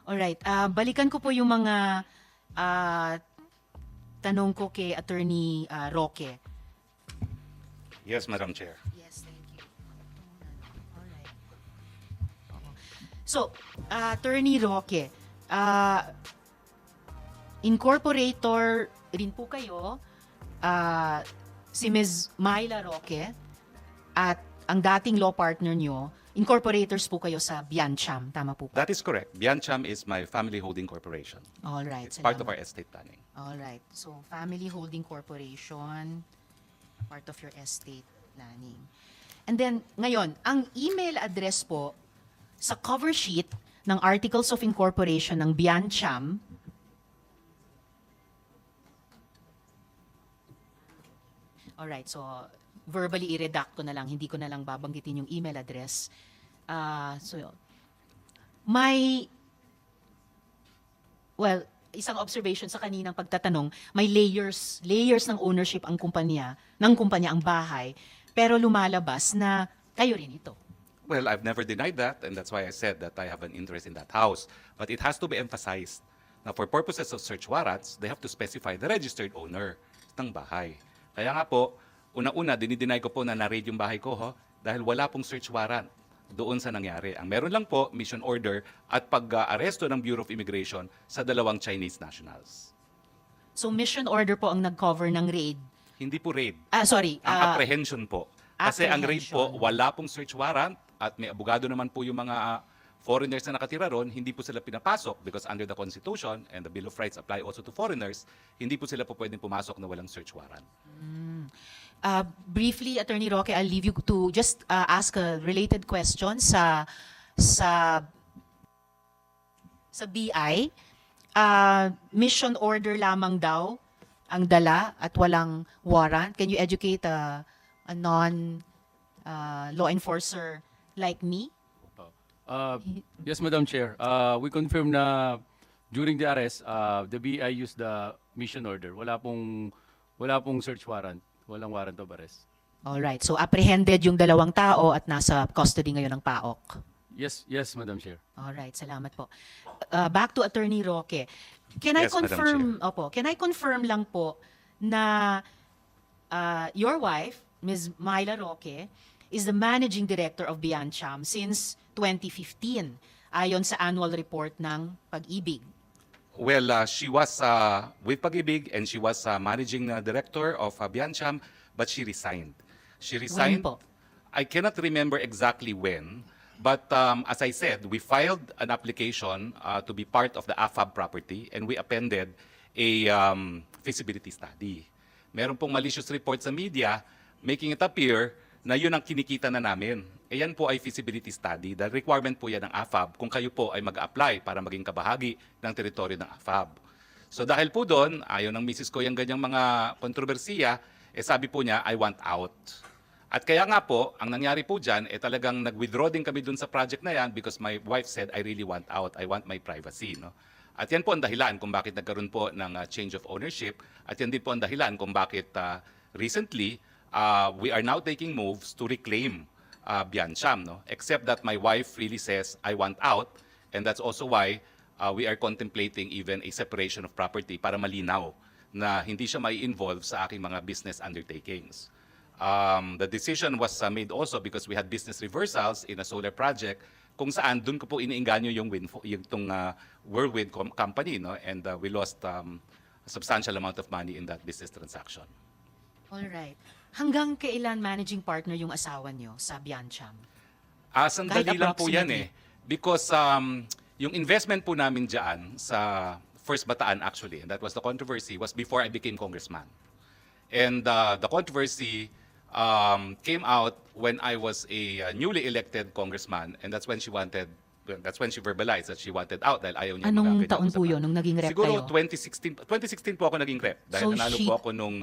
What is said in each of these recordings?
Alright, balikan ko po yung mga ah, tanong ko kay Attorney Roque. Yes, Madam Chair. Yes, thank you. Alright. So, Attorney Roque, incorporator rin po kayo, si Ms. Myla Roque, at ang dating law partner nyo, incorporators po kayo sa Biancham, tama po ba? That is correct. Biancham is my family holding corporation. Alright, It's part of salamat. our estate planning. Alright, so Family Holding Corporation, part of your estate planning. And then, ngayon, ang email address po sa cover sheet ng Articles of Incorporation ng Biancham, alright, so verbally i-redact ko na lang, hindi ko na lang babanggitin yung email address. May, well, isang observation sa kaninang pagtatanong, may layers ng ownership ang kumpanya, ang bahay, pero lumalabas na kayo rin ito. Well, I've never denied that, and that's why I said that I have an interest in that house. But it has to be emphasized na for purposes of search warrants, they have to specify the registered owner ng bahay. Kaya nga po, una-una, dinideny ko po na na-raid yung bahay ko dahil wala pong search warrant doon sa nangyari. Ang meron lang po, mission order at pag-aresto ng Bureau of Immigration sa 2 Chinese nationals. So mission order po ang nag-cover ng raid. Hindi po raid. Ang Ang apprehension po. Kasi ang raid po, apprehension. wala pong search warrant at may abogado naman po yung mga foreigners na nakatira ron, hindi po sila pinapasok because under the Constitution and the Bill of Rights apply also to foreigners, hindi po sila po pwedeng pumasok na walang search warrant. Briefly, Attorney Roque, I'll leave you to just ask a related question sa BI. Mission order lamang daw ang dala at walang warrant. Can you educate a non-law enforcer like me? Yes, Madam Chair. We confirm na during the arrest, the BI used the mission order. Wala pong search warrant. Walang warrant of arrest. Alright, so apprehended yung 2 tao at nasa custody ngayon ng PAOK. Yes, Madam Chair. Alright, salamat po. Back to Attorney Roque. Can I Yes, Madam confirm, can I confirm lang po na your wife, Ms. Myla Roque, is the managing director of Biancham since 2015 ayon sa annual report ng Pag-ibig. Well, she was with Pag-ibig and she was managing director of Biancham, but she resigned. She resigned. po? I cannot remember exactly when, but as I said, we filed an application to be part of the AFAB property and we appended a feasibility study. Meron pong malicious report sa media making it appear na yun ang kinikita na namin. E yan po ay feasibility study. The requirement po yan ng AFAB kung kayo po ay mag-apply para maging kabahagi ng teritoryo ng AFAB. So dahil po doon, ayaw ng misis ko yung ganyang mga kontrobersiya, sabi po niya, I want out. At kaya nga po, ang nangyari po dyan, talagang nag-withdraw din kami doon sa project na yan because my wife said, I really want out. I want my privacy. No? At yan po ang dahilan kung bakit nagkaroon po ng change of ownership. At yan din po ang dahilan kung bakit recently, we are now taking moves to reclaim Biancham, no? Except that my wife really says, I want out. And that's also why we are contemplating even a separation of property para malinaw na hindi siya may involve sa aking mga business undertakings. The decision was made also because we had business reversals in a solar project kung saan doon ko po iniinganyo yung Whirlwind company, no? And we lost a substantial amount of money in that business transaction. Alright. Hanggang kailan managing partner yung asawa niyo sa Biancham? Sandali Kahit lang po yan approximately. Because yung investment po namin dyan sa First Bataan actually, and that was the controversy, was before I became congressman. And the controversy came out when I was a newly elected congressman, and that's when she verbalized that she wanted out dahil ayaw niya Anong mga ganyan taon po usapan. yun nung naging rep Siguro kayo? 2016 po ako naging rep dahil So nanalo she- po ako nung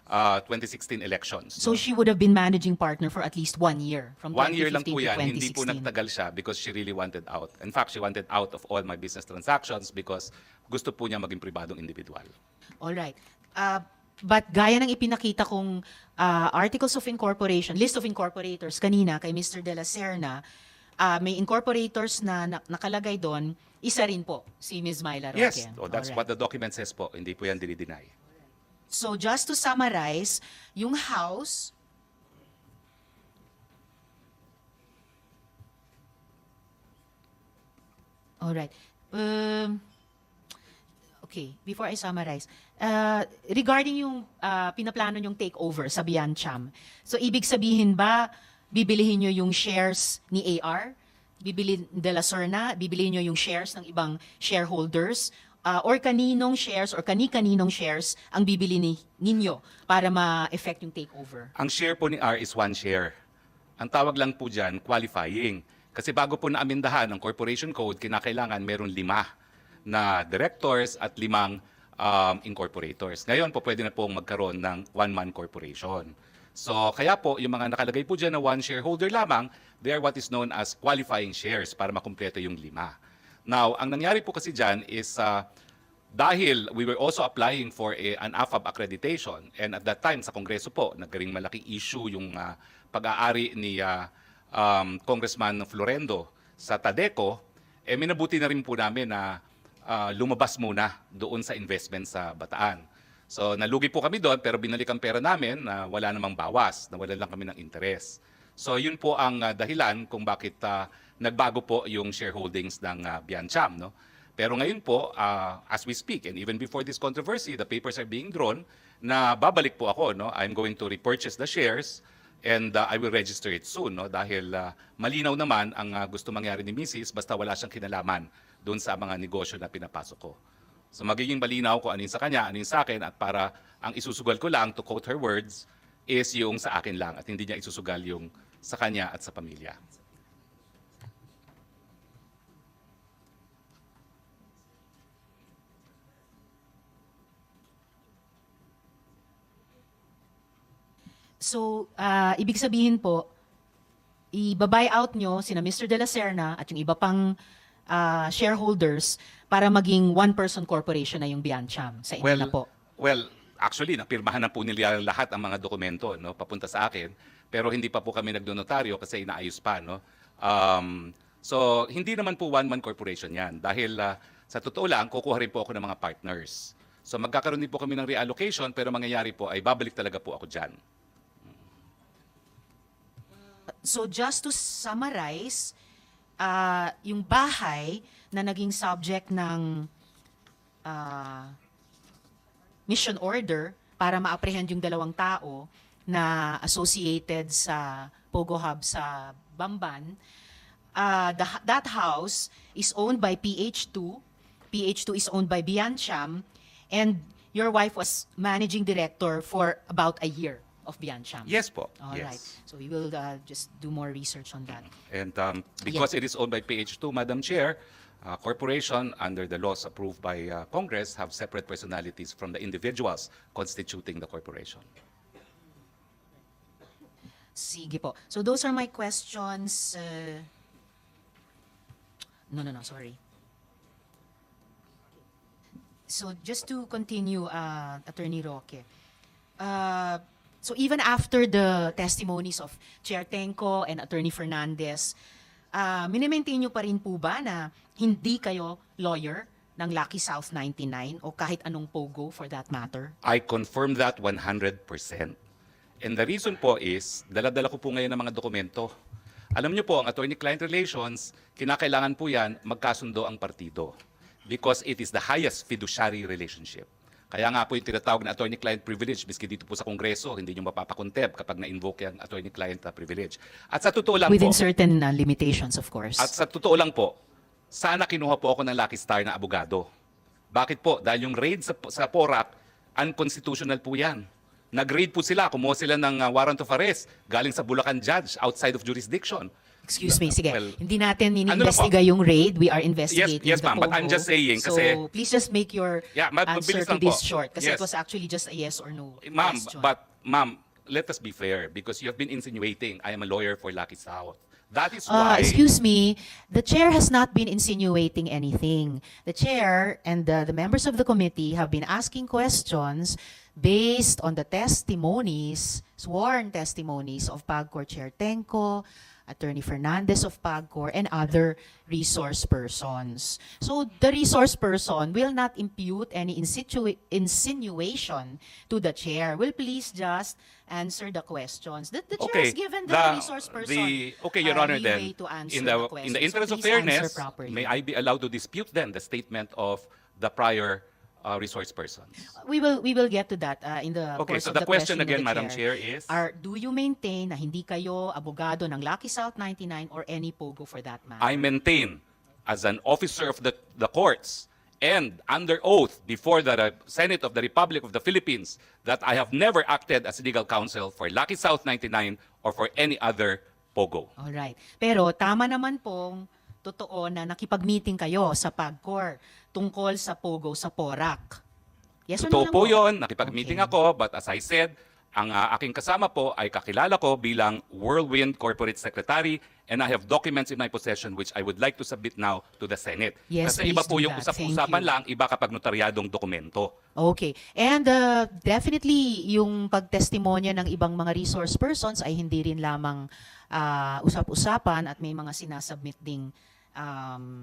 2016 elections. So she would have been managing partner for at least 1 year, from 1 year lang 2015 po to yan, hindi po 2016. nagtagal siya because she really wanted out. In fact, she wanted out of all my business transactions because gusto po niya maging pribadong individual. Alright. But gaya ng ipinakita kong Articles of Incorporation, List of Incorporators kanina kay Mr. De La Serna, may incorporators na nakalagay doon, isa rin po si Ms. Myla Roque. Yes, that's Alright. what the document says po. Hindi po yan dinideny. So just to summarize, yung house, alright. Okay, before I summarize, regarding yung pinaplano yung takeover sa Biancham, so ibig sabihin ba, bibilihin nyo yung shares ni AR? Bibilin de la Serna? Bibilihin nyo yung shares ng ibang shareholders? Or kaninong shares or kani-kaninong shares ang bibili ninyo para ma-effect yung takeover? Ang share po ni R is 1 share. Ang tawag lang po dyan, qualifying. Kasi bago po naamindahan ang corporation code, kinakailangan meron 5 na directors at 5 incorporators. Ngayon po pwede na pong magkaroon ng one-man corporation. So kaya po yung mga nakalagay po dyan na 1 shareholder lamang, they are what is known as qualifying shares para makumpleto yung 5. Now, ang nangyari po kasi dyan is dahil we were also applying for an AFAB accreditation and at that time sa Kongreso po, nagkaring malaking issue yung pag-aari ni Congressman Florendo sa Tadeco, minabuti na rin po namin na lumabas muna doon sa investment sa Bataan. So nalugi po kami doon pero binalik ang pera namin na wala namang bawas, na wala lang kami ng interest. So yun po ang dahilan kung bakit nagbago po yung shareholdings ng Biancham. No? Pero ngayon po, as we speak, and even before this controversy, the papers are being drawn na babalik po ako. No? I'm going to repurchase the shares and I will register it soon. No? Dahil malinaw naman ang gusto mangyari ni Mrs. basta wala siyang kinalaman doon sa mga negosyo na pinapasok ko. So magiging malinaw kung ano yung sa kanya, ano yung sa akin, at para ang isusugal ko lang, to quote her words, is yung sa akin lang at hindi niya isusugal yung sa kanya at sa pamilya. So, ibig sabihin po, i-buy out nyo sina Mr. De La Serna at yung iba pang shareholders para maging one-person corporation na yung Biancham sa inyo na po. Well, actually, napirmahan na po nila lahat ang mga dokumento no, papunta sa akin. Pero hindi pa po kami nagdonotaryo kasi inaayos pa. No? So, hindi naman po one-man corporation yan. Dahil sa totoo lang, kukuha rin po ako ng mga partners. So, magkakaroon din po kami ng reallocation pero mangyayari po ay babalik talaga po ako dyan. So just to summarize, yung bahay na naging subject ng mission order para ma-apprehend yung 2 tao na associated sa Pogo Hub sa Bamban, that house is owned by PH2. PH2 is owned by Biancham, and your wife was managing director for about a year of Biancham. Yes po. All yes. right. So we will just do more research on that. And because it is owned by PH2, Madam Chair, corporation under the laws approved by Congress have separate personalities from the individuals constituting the corporation. Sige po. So those are my questions. No, sorry. So just to continue, Attorney Roque, so even after the testimonies of Chair Tenco and Attorney Fernandez, minimaintain nyo pa rin po ba na hindi kayo lawyer ng Lucky South 99 o kahit anong POGO for that matter? I confirm that 100%. And the reason po is, dala-dala ko po ngayon ng mga dokumento. Alam niyo po, ang attorney-client relations, kinakailangan po yan magkasundo ang partido because it is the highest fiduciary relationship. Kaya nga po yung tinatawag na attorney-client privilege, biski dito po sa Kongreso, hindi nyo mapapakontep kapag na-invoke yung attorney-client privilege. At sa totoo lang Within po, certain limitations, of course. at sa totoo lang po, sana kinuha po ako ng Lucky Star na abogado. Bakit po? Dahil yung raid sa PORAC, unconstitutional po yan. Nag-raid po sila, kumuha sila ng warrant of arrest galing sa Bulacan judge outside of jurisdiction. Excuse me, sige. Well, Hindi natin ano na ini-investiga po? yung raid. We are investigating Yes, the ma'am, but I'm POGO. just saying So, kasi- please just make your Yeah, answer mabilis to lang this po. short. Kasi Yes. it was actually just a yes or no Ma'am, question. ma'am, let us be fair because you have been insinuating I am a lawyer for Lucky South. That is why... Excuse me, the chair has not been insinuating anything. The chair and the members of the committee have been asking questions based on the testimonies, sworn testimonies of PAGCOR Chair Tenco, Attorney Fernandez of PAGCOR, and other resource persons. So the resource person will not impute any insinuation to the chair. Will please just answer the questions. The chair has given the resource person Okay, Your Honor, leeway then, to answer in the the, questions. in the interest So of please answer fairness, properly. may I be allowed to dispute then the statement of the prior resource persons? We will get to that in the Okay, course so of the question of again, the Madam Chair, is? Do you maintain na hindi kayo abogado ng Lucky South 99 or any POGO for that matter? I maintain, as an officer of the courts and under oath before the Senate of the Republic of the Philippines, that I have never acted as legal counsel for Lucky South 99 or for any other POGO. Alright. Pero tama naman pong totoo na nakipag-meeting kayo sa PAGCOR tungkol sa POGO sa PORAC. Yes or no Totoo lang po yun, nakipag-meeting Okay. ako, but as I said, ang aking kasama po ay kakilala ko bilang Whirlwind Corporate Secretary, and I have documents in my possession which I would like to submit now to the Senate. Yes, Kasi iba please po do yung that. usap-usapan Thank you. lang, iba kapag notaryadong dokumento. Okay. And definitely, yung pagtestimonya ng ibang mga resource persons ay hindi rin lamang usap-usapan at may mga sinasubmit ding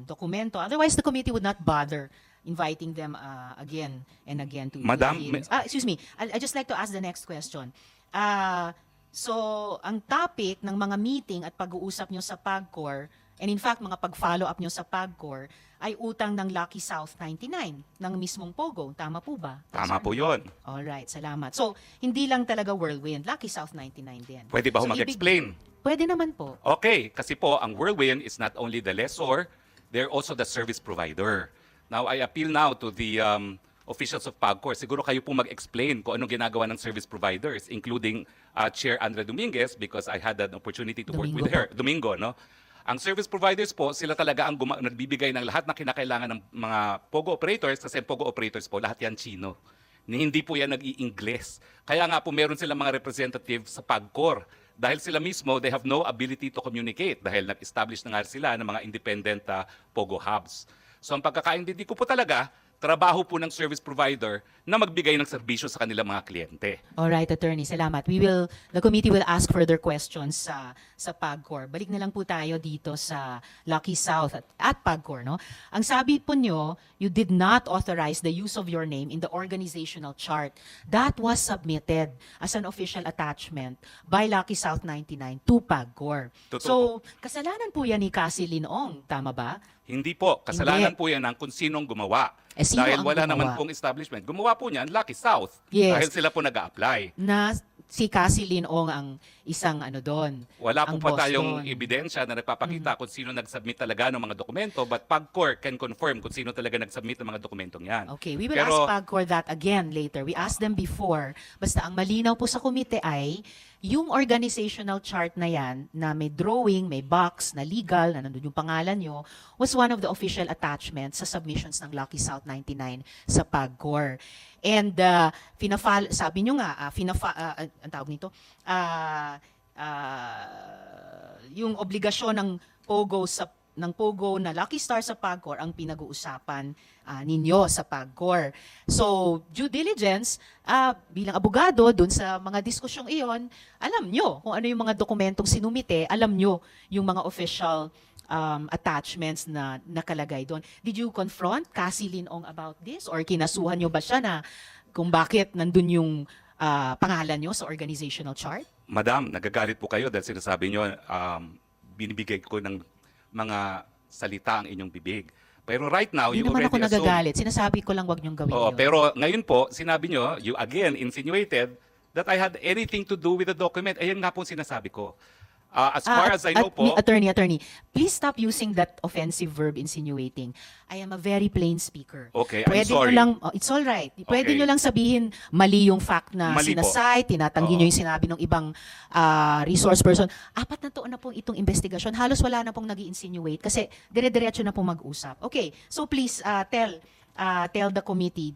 dokumento. Otherwise, the committee would not bother inviting them again and again to Madam, the hearings. Excuse me. I just like to ask the next question. So, ang topic ng mga meeting at pag-uusap nyo sa PAGCOR, and in fact, mga pag-follow up nyo sa PAGCOR, ay utang ng Lucky South 99, ng mismong POGO. Tama po ba? Tama po yun. Alright, salamat. So, hindi lang talaga Whirlwind, Lucky South 99 din. Pwede ba So, ako mag-explain? Pwede naman po. Okay, kasi po ang Whirlwind is not only the lessor, they're also the service provider. Now, I appeal now to the officials of PAGCOR. Siguro kayo po mag-explain kung anong ginagawa ng service providers, including Chair Andrea Dominguez, because I had an opportunity to work Domingo with her. Domingo, no? Ang service providers po, sila talaga ang nagbibigay ng lahat ng kinakailangan ng mga POGO operators, kasi POGO operators po, lahat yan Chino. Hindi po yan nag-i-Ingles. Kaya nga po meron silang mga representative sa PAGCOR. Dahil sila mismo, they have no ability to communicate dahil nag-establish na nga sila ng mga independent POGO hubs. So ang pagkakaintindi ko po talaga, trabaho po ng service provider na magbigay ng serbisyo sa kanilang mga kliyente. Alright, attorney, salamat. The committee will ask further questions sa PAGCOR. Balik na lang po tayo dito sa Lucky South at PAGCOR, no? Ang sabi po nyo, you did not authorize the use of your name in the organizational chart. That was submitted as an official attachment by Lucky South 99 to PAGCOR. Totoo So, kasalanan po yan ni Cassie Linong, tama ba? Hindi po. Kasalanan Hindi. po yan ng kung sinong gumawa. Sino Dahil ang wala gumawa? naman pong establishment. Gumawa po niyan, Lucky South. Yes. Dahil sila po nag-a-apply. Na si Cassie Linong ang isang doon. Wala po ang pa boss tayong doon. ebidensya na nagpapakita kung sino nag-submit talaga ng mga dokumento, but PAGCOR can confirm kung sino talaga nag-submit ng mga dokumentong yan. Okay, we will Pero- ask PAGCOR that again later. We asked them before. Basta ang malinaw po sa komite ay yung organizational chart na yan, na may drawing, may box, na legal, na nandun yung pangalan nyo, was one of the official attachments sa submissions ng Lucky South 99 sa PAGCOR. And sabi nyo nga, ang tawag nito, yung obligasyon ng POGO na Lucky Star sa PAGCOR ang pinag-uusapan ninyo sa PAGCOR. So, due diligence, bilang abogado, dun sa mga diskusyong iyon, alam nyo kung ano yung mga dokumentong sinumite, alam nyo yung mga official attachments na nakalagay doon. Did you confront Cassie Linong about this? Or kinasuhan nyo ba siya na kung bakit nandun yung pangalan nyo sa organizational chart? Madam, nagagalit po kayo dahil sinasabi nyo, binibigay ko ng mga salita ang inyong bibig. Pero right now, Hindi you naman already ako assume... nagagalit. Sinasabi ko lang wag nyong gawin Oo, yun. pero ngayon po, sinabi nyo, you again insinuated that I had anything to do with the document. Ayan nga po sinasabi ko. As far as I know po... Attorney, please stop using that offensive verb insinuating. I am a very plain speaker. Okay, I'm Pwede sorry. nyo lang, it's all right. Pwede Okay. nyo lang sabihin mali yung fact na Mali po. sinasite, tinatanggi Oo. nyo yung sinabi ng ibang resource person. 4 na taon na pong itong investigasyon. Halos wala na pong nag-insinuate kasi dire-diretso na pong mag-usap. Okay, so please tell the committee,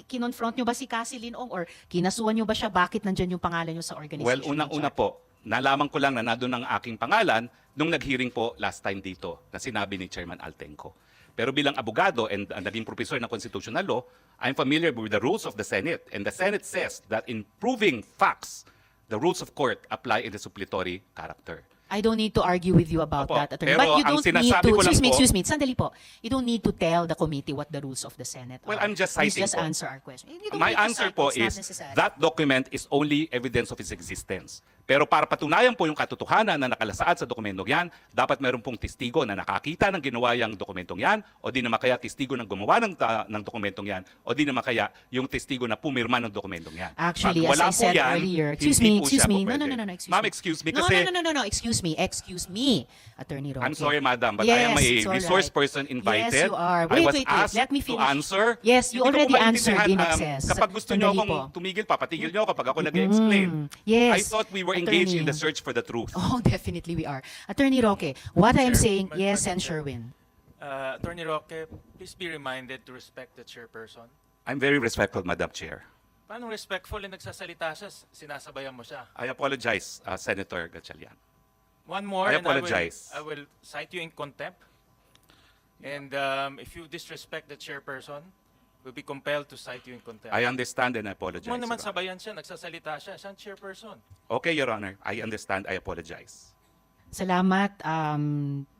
kinonfront nyo ba si Cassie Linong or kinasuhan nyo ba siya? Bakit nandyan yung pangalan nyo sa organization? Well, unang-una po, nalaman ko lang na nandun ang aking pangalan nung nag-hearing po last time dito na sinabi ni Chairman Altenco. Pero bilang abogado and naging professor ng constitutional law, I'm familiar with the rules of the Senate. And the Senate says that in proving facts, the rules of court apply in the suppletory character. I don't need to argue with you about Opo, that, Attorney. pero But you ang don't need sinasabi to, ko lang excuse po- me, sandali po. You don't need to tell the committee what the rules of the Senate Well, are. I'm just Please citing just po. answer our question. You don't My need to answer cite, po it's not is necessary. that document is only evidence of its existence. Pero para patunayan po yung katotohanan na nakalasaad sa dokumentong yan, dapat meron pong testigo na nakakita ng ginawa yung dokumentong yan, o di naman kaya testigo ng gumawa ng dokumentong yan, o di naman kaya yung testigo na pumirma ng dokumentong yan. Actually, Pag as wala I po said yan, earlier, hindi excuse me, po excuse siya me. po No, no, pwede. no, no, excuse Ma'am, me. excuse me No, kasi no, excuse me, Attorney Roque. I'm sorry, madam, but I am a it's all resource right. person invited. Yes, you are. I Wait, was wait, asked let me to finish. answer. Yes, you Hindi ko po already answered in maintindihan, excess. Kapag gusto niyo Sandali akong po. tumigil, papatigil niyo kapag ako nag-explain. Yes. I thought we were engaged in the Attorney. search for the truth. Oh, definitely we are. Attorney Roque, what I am Chair, saying, Madam yes, and Chair. Sherwin. Attorney Roque, please be reminded to respect the chairperson. I'm very respectful, Madam Chair. Paano respectful na nagsasalita siya, sinasabayan mo siya? I apologize, Senator Gatchalian. One more, I and apologize. I will cite you in contempt. And if you disrespect the chairperson, we'll be compelled to cite you in contempt. I understand and I apologize. Huwag mo naman Your Honor. sabayan siya, nagsasalita siya, siya ang chairperson. Okay, Your Honor. I understand. I apologize. Salamat,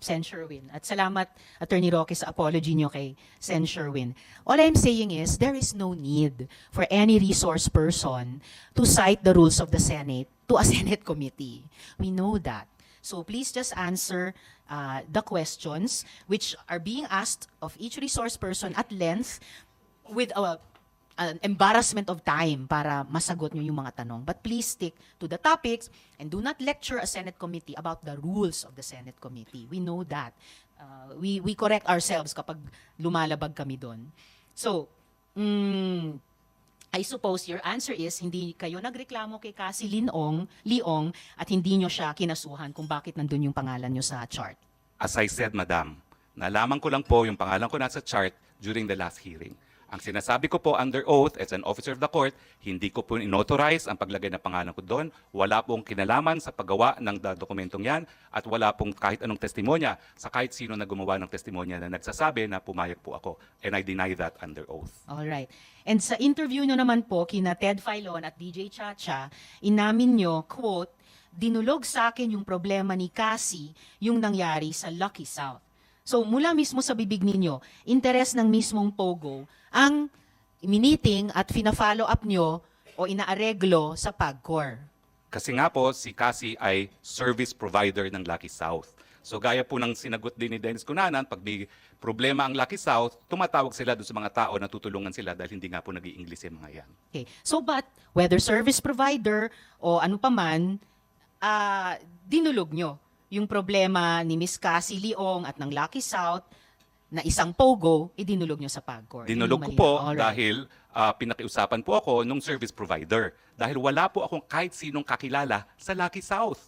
Sen. Sherwin. At salamat, Attorney Roque, sa apology nyo kay Sen. Sherwin. All I'm saying is, there is no need for any resource person to cite the rules of the Senate to a Senate committee. We know that. So please just answer the questions which are being asked of each resource person at length with an embarrassment of time para masagot nyo yung mga tanong. But please stick to the topics and do not lecture a Senate committee about the rules of the Senate committee. We know that. We correct ourselves kapag lumalabag kami doon. So, I suppose your answer is hindi kayo nagreklamo kay Cassie Leong at hindi nyo siya kinasuhan kung bakit nandun yung pangalan nyo sa chart. As I said, Madam, nalaman ko lang po yung pangalan ko nasa chart during the last hearing. Ang sinasabi ko po under oath as an officer of the court, hindi ko po inauthorize ang paglagay ng pangalan ko doon. Wala pong kinalaman sa paggawa ng dokumentong yan at wala pong kahit anong testimonya sa kahit sino na gumawa ng testimonya na nagsasabi na pumayag po ako. And I deny that under oath. All right. And sa interview nyo naman po kina Ted Filon at DJ Chacha, inamin nyo, quote, dinulog sa akin yung problema ni Cassie yung nangyari sa Lucky South. So mula mismo sa bibig ninyo, interes ng mismong Pogo ang miniting at fina-follow up nyo o inaareglo sa PAGCOR. Kasi nga po, si Cassie ay service provider ng Lucky South. So gaya po ng sinagot din ni Dennis Cunanan, pag may problema ang Lucky South, tumatawag sila doon sa mga tao na tutulungan sila dahil hindi nga po nag-i-English yung mga yan. Okay. So but whether service provider o ano pa man, dinulog nyo yung problema ni Miss Cassie Leong at ng Lucky South na isang Pogo, idinulog nyo sa PAGCOR. Dinulog ko Yun yung po malinaw. Alright. dahil pinakiusapan po ako nung service provider dahil wala po akong kahit sinong kakilala sa Lucky South.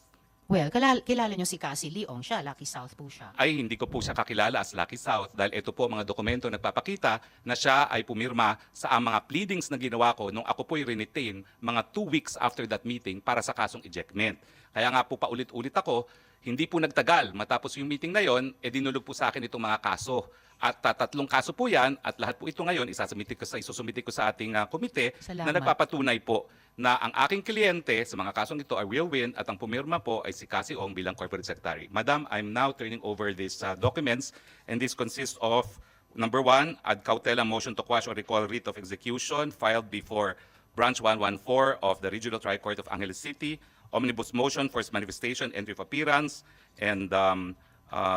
Well, kilala nyo si Cassie Leong, siya, Lucky South po siya. Ay hindi ko po siya kakilala as Lucky South dahil ito po mga dokumento nagpapakita na siya ay pumirma sa mga pleadings na ginawa ko nung ako po'y retain mga 2 weeks after that meeting para sa kasong ejectment. Kaya nga po paulit-ulit ako, hindi po nagtagal. Matapos yung meeting na yon, dinulog po sa akin itong mga kaso. At 3 kaso po yan, at lahat po ito ngayon, isusumite ko sa ating komite Salamat. na nagpapatunay po na ang aking kliyente sa mga kasong ito ay will win at ang pumirma po ay si Cassie Ong bilang corporate secretary. Madam, I'm now turning over these documents and this consists of number 1, ad cautela motion to quash or recall writ of execution filed before Branch 114 of the Regional Tri-Court of Angeles City, omnibus motion, first manifestation, entry of appearance, and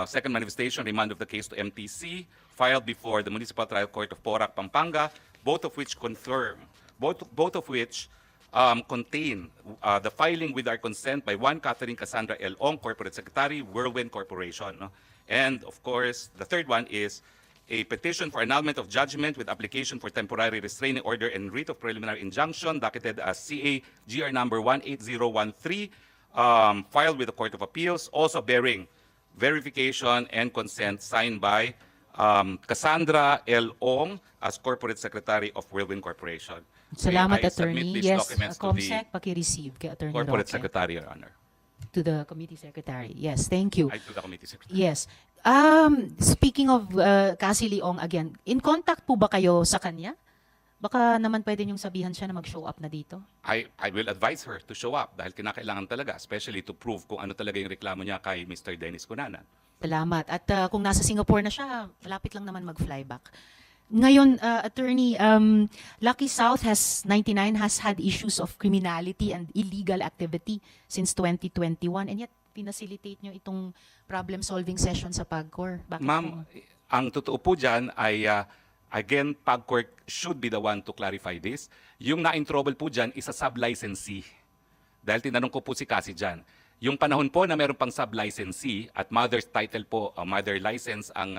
second manifestation, remand of the case to MTC, filed before the Municipal Trial Court of Porac, Pampanga, both of which confirm, both of which contain the filing with our consent by one Catherine Cassandra L. Ong, Corporate Secretary, Whirlwind Corporation. No? And of course, the third one is a petition for annulment of judgment with application for temporary restraining order and writ of preliminary injunction, docketed as CA GR number 18013, filed with the Court of Appeals, also bearing verification and consent signed by Cassandra L. Ong as Corporate Secretary of Whirlwind Corporation. Salamat, May I submit Attorney. these Yes, documents to the COMSEC, paki-receive kay Attorney Corporate Roque. Secretary, Your Honor. To the Committee Secretary. Yes, thank you. I to the Committee Secretary. Yes. Speaking of Cassie Leong again, in contact po ba kayo sa kanya? Baka naman pwede niyong sabihan siya na mag-show up na dito. I will advise her to show up dahil kinakailangan talaga, especially to prove kung ano talaga yung reklamo niya kay Mr. Dennis Cunanan. Salamat. At kung nasa Singapore na siya, malapit lang naman mag-fly back. Ngayon, Attorney, Lucky South 99 has had issues of criminality and illegal activity since 2021 and yet pinacilitate nyo itong problem-solving session sa PAGCOR. Bakit po? Ma'am, ang totoo po dyan ay, again, PAGCOR should be the one to clarify this. Yung na-in-trouble po dyan is a sub-licensee. Dahil tinanong ko po si Cassie dyan. Yung panahon po na meron pang sub-licensee at mother's title po, mother license ang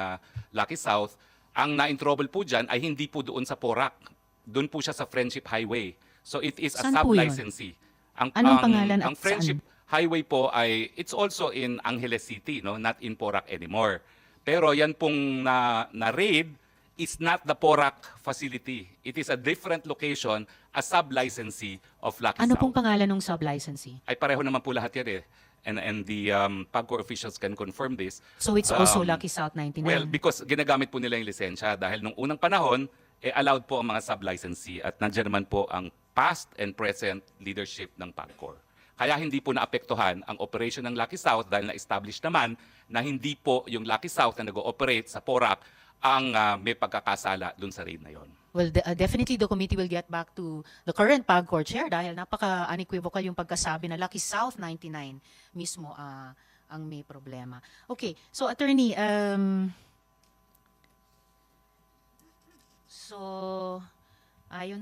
Lucky South, ang na-in-trouble po dyan ay hindi po doon sa Porac. Doon po siya sa Friendship Highway. So it is a Saan po yun? sub-licensee. Anong pangalan ang at Friendship saan? Highway po ay, it's also in Angeles City, no? Not in Porac anymore. Pero yan pong na-raid is not the Porac facility. It is a different location, a sub-licensee of Lucky Ano South. pong pangalan ng sub-licensee? Ay pareho naman po lahat yan eh. And the PAGCOR officials can confirm this. So it's also Um, Lucky South 99? Well, because ginagamit po nila yung lisensya dahil nung unang panahon, allowed po ang mga sub-licensee at nandiyan naman po ang past and present leadership ng PAGCOR. Kaya hindi po naapektuhan ang operation ng Lucky South dahil na-establish naman na hindi po yung Lucky South na nag-ooperate sa Porac ang may pagkakasala dun sa raid na yon. Well, definitely the committee will get back to the current PAGCOR chair dahil napaka-unequivocal yung pagkasabi na Lucky South 99 mismo ang may problema. Okay, so Attorney, so ayaw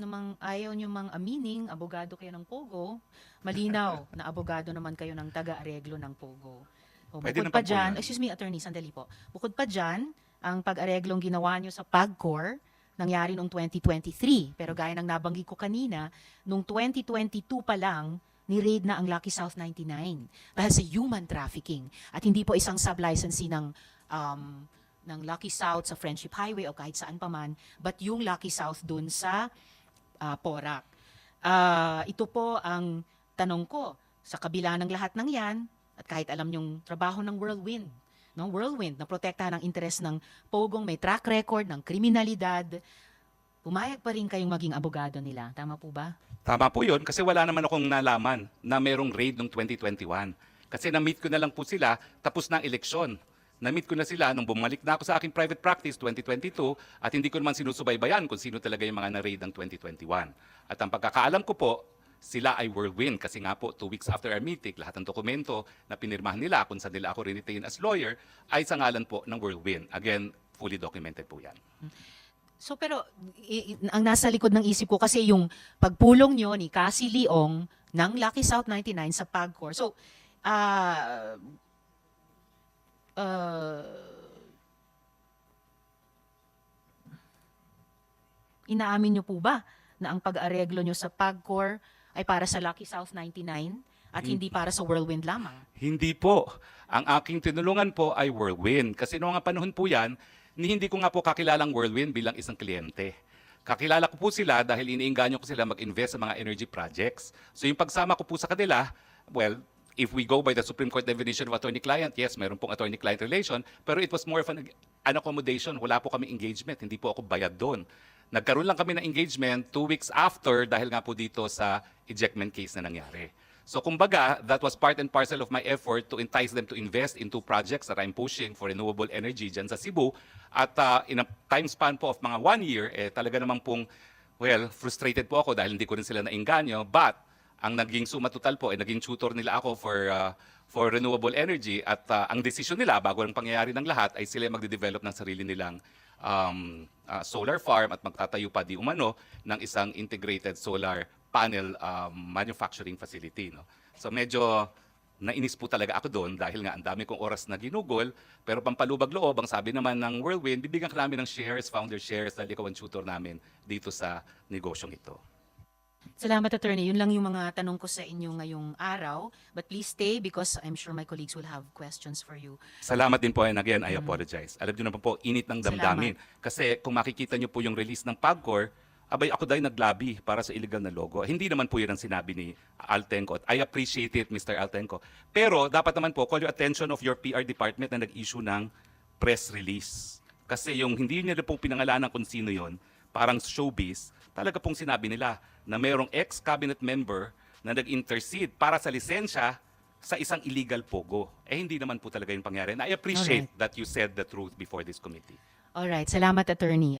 nyo mang amining, abogado kayo ng Pogo, malinaw na abogado naman kayo ng taga-areglo ng Pogo. O, Pwede bukod naman pa po dyan, yan. excuse me Attorney, sandali po. Bukod pa dyan, ang pag-areglong ginawa nyo sa PAGCOR, nangyari noong 2023. Pero gaya ng nabanggit ko kanina, noong 2022 pa lang, ni-raid na ang Lucky South 99 dahil sa human trafficking. At hindi po isang sub-licensee ng Lucky South sa Friendship Highway o kahit saan pa man, but yung Lucky South dun sa Porac. Ito po ang tanong ko. Sa kabila ng lahat ng yan, at kahit alam yung trabaho ng Whirlwind, no? Whirlwind na protektahan ang interes ng Pogong may track record ng kriminalidad, pumayag pa rin kayong maging abogado nila. Tama po ba? Tama po yun kasi wala naman akong nalaman na merong raid noong 2021. Kasi na-meet ko na lang po sila tapos ng eleksyon. Na-meet ko na sila nung bumalik na ako sa aking private practice 2022 at hindi ko naman sinusubaybayan kung sino talaga yung mga na-raid ng 2021. At ang pagkakaalam ko po, sila ay Whirlwind kasi nga po 2 weeks after our meeting, lahat ng dokumento na pinirmahan nila kung saan nila ako retain as lawyer ay sa ngalan po ng Whirlwind. Again, fully documented po yan. So pero ang nasa likod ng isip ko kasi yung pagpulong nyo ni Cassie Leong ng Lucky South 99 sa PAGCOR. So, inaamin nyo po ba na ang pag-areglo nyo sa PAGCOR ay para sa Lucky South 99 at hindi para sa Whirlwind lamang? Hindi po. Ang aking tinulungan po ay Whirlwind. Kasi noong nga panahon po yan, hindi ko nga po kakilalang Whirlwind bilang isang kliyente. Kakilala ko po sila dahil iniinganyo ko sila mag-invest sa mga energy projects. So yung pagsama ko po sa kanila, well, if we go by the Supreme Court definition of attorney-client, yes, meron pong attorney-client relation, pero it was more of an accommodation. Wala po kami engagement, hindi po ako bayad doon. Nagkaroon lang kami ng engagement 2 weeks after dahil nga po dito sa ejectment case na nangyari. So kumbaga, that was part and parcel of my effort to entice them to invest into projects that I'm pushing for renewable energy dyan sa Cebu. At in a time span po of mga 1 year, talaga namang pong, well, frustrated po ako dahil hindi ko rin sila nainganyo. But ang naging suma total po, naging tutor nila ako for renewable energy. At ang desisyon nila, bago ang pangyayari ng lahat, ay sila magde-develop ng sarili nilang solar farm at magtatayo pa di umano ng isang integrated solar panel manufacturing facility. No? So medyo nainis po talaga ako doon dahil nga ang dami kong oras na ginugol, pero pampalubag loob, ang sabi naman ng Whirlwind, bibigyan ka namin ng shares, founder shares, dahil ikaw ang tutor namin dito sa negosyong ito. Salamat, Attorney. Yun lang yung mga tanong ko sa inyo ngayong araw. But please stay because I'm sure my colleagues will have questions for you. Salamat din po, and again, I apologize. Alam niyo naman po, init ng damdamin. Salamat. Kasi kung makikita niyo po yung release ng PAGCOR, abay ako dahil naglabi para sa illegal na logo. Hindi naman po yun ang sinabi ni Altenco. I appreciate it, Mr. Altenco. Pero dapat naman po, call your attention of your PR department na nag-issue ng press release. Kasi yung hindi niya po pinangalanan kung sino yon, parang showbiz, talaga pong sinabi nila na mayroong ex-cabinet member na nag-intercede para sa lisensya sa isang illegal pogo. Eh hindi naman po talaga yung pangyari. And I appreciate that you said the truth before this committee. Alright, salamat attorney.